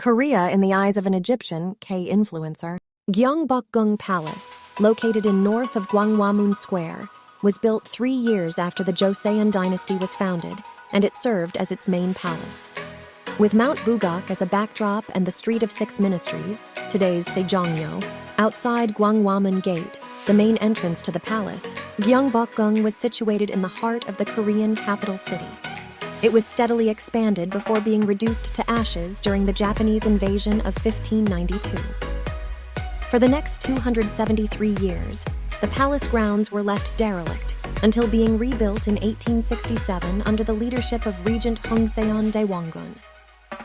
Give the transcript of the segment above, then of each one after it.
Korea in the eyes of an Egyptian K-influencer. Gyeongbokgung Palace, located in north of Gwanghwamun Square, was built 3 years after the Joseon dynasty was founded, and it served as its main palace. With Mount Bugak as a backdrop and the Street of Six Ministries, today's Sejongyo, outside Gwanghwamun Gate, the main entrance to the palace, Gyeongbokgung was situated in the heart of the Korean capital city. It was steadily expanded before being reduced to ashes during the Japanese invasion of 1592. For the next 273 years, the palace grounds were left derelict until being rebuilt in 1867 under the leadership of Regent Hongseon Daewongun.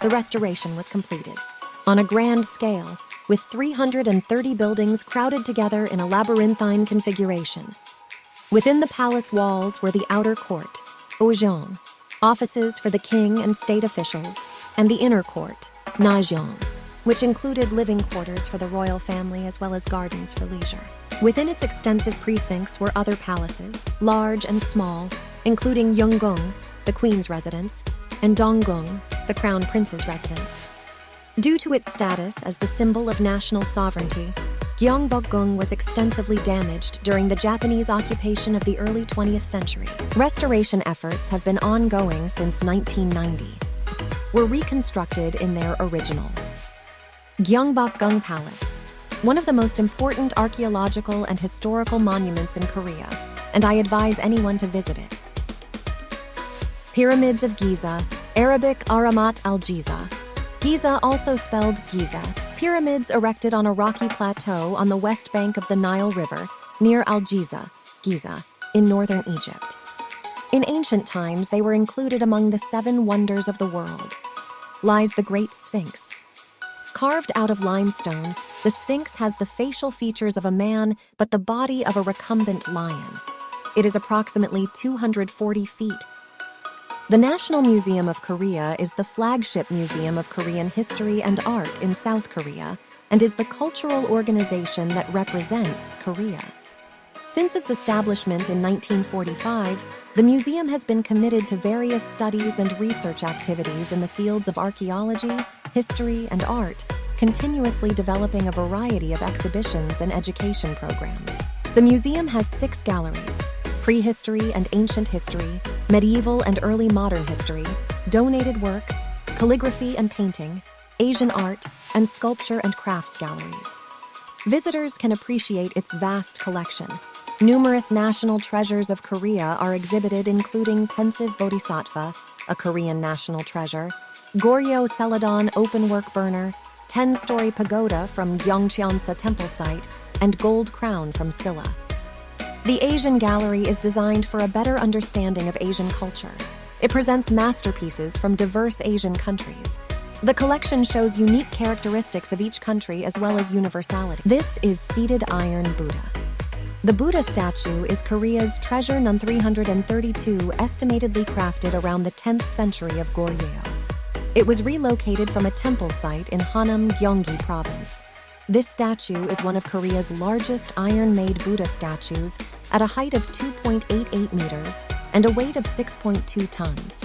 The restoration was completed on a grand scale, with 330 buildings crowded together in a labyrinthine configuration. Within the palace walls were the outer court, Ojong, offices for the king and state officials, and the inner court, Najong, which included living quarters for the royal family as well as gardens for leisure. Within its extensive precincts were other palaces, large and small, including Yeongung, the queen's residence, and Donggung, the crown prince's residence. Due to its status as the symbol of national sovereignty, Gyeongbokgung was extensively damaged during the Japanese occupation of the early 20th century. Restoration efforts have been ongoing since 1990. Were reconstructed in their original. Gyeongbokgung Palace, one of the most important archaeological and historical monuments in Korea, and I advise anyone to visit it. Pyramids of Giza, Arabic Aramat al-Giza. Giza, also spelled Giza, pyramids erected on a rocky plateau on the west bank of the Nile River, near Al-Giza, Giza, in northern Egypt. In ancient times, they were included among the 7 wonders of the world. Lies the Great Sphinx. Carved out of limestone, the Sphinx has the facial features of a man but the body of a recumbent lion. It is approximately 240 feet. The National Museum of Korea is the flagship museum of Korean history and art in South Korea and is the cultural organization that represents Korea. Since its establishment in 1945, the museum has been committed to various studies and research activities in the fields of archaeology, history, and art, continuously developing a variety of exhibitions and education programs. The museum has 6 galleries: prehistory and ancient history, medieval and early modern history, donated works, calligraphy and painting, Asian art, and sculpture and crafts galleries. Visitors can appreciate its vast collection. Numerous national treasures of Korea are exhibited, including Pensive Bodhisattva, a Korean national treasure, Goryeo Celadon open-work burner, 10-story pagoda from Gyeongcheonsa temple site, and gold crown from Silla. The Asian Gallery is designed for a better understanding of Asian culture. It presents masterpieces from diverse Asian countries. The collection shows unique characteristics of each country as well as universality. This is Seated Iron Buddha. The Buddha statue is Korea's treasure No. 332, estimatedly crafted around the 10th century of Goryeo. It was relocated from a temple site in Hanam, Gyeonggi Province. This statue is one of Korea's largest iron-made Buddha statues at a height of 2.88 meters and a weight of 6.2 tons.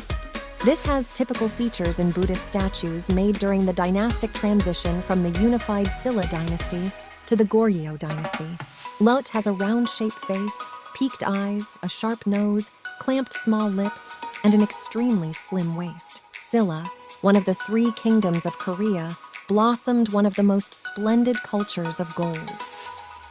This has typical features in Buddhist statues made during the dynastic transition from the unified Silla dynasty to the Goryeo dynasty. Lot has a round-shaped face, peaked eyes, a sharp nose, clamped small lips, and an extremely slim waist. Silla, one of the 3 kingdoms of Korea, blossomed one of the most splendid cultures of gold.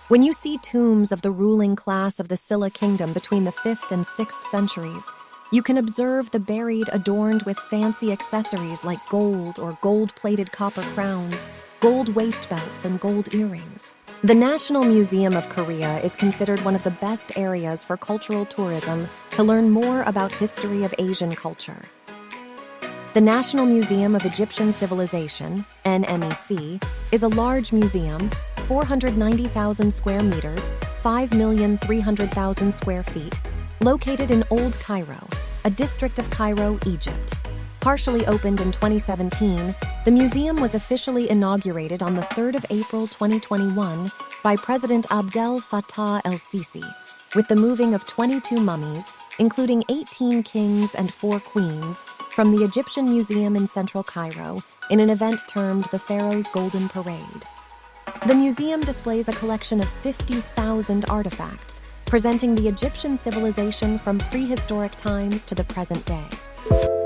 When you see tombs of the ruling class of the Silla kingdom between the 5th and 6th centuries, you can observe the buried adorned with fancy accessories like gold or gold-plated copper crowns, gold waist belts, and gold earrings. The National Museum of Korea is considered one of the best areas for cultural tourism to learn more about history of Asian culture. The National Museum of Egyptian Civilization, NMEC, is a large museum, 490,000 square meters, 5,300,000 square feet, located in Old Cairo, a district of Cairo, Egypt. Partially opened in 2017, the museum was officially inaugurated on the 3rd of April 2021 by President Abdel Fattah el-Sisi, with the moving of 22 mummies, including 18 kings and 4 queens, from the Egyptian Museum in central Cairo in an event termed the Pharaoh's Golden Parade. The museum displays a collection of 50,000 artifacts, presenting the Egyptian civilization from prehistoric times to the present day.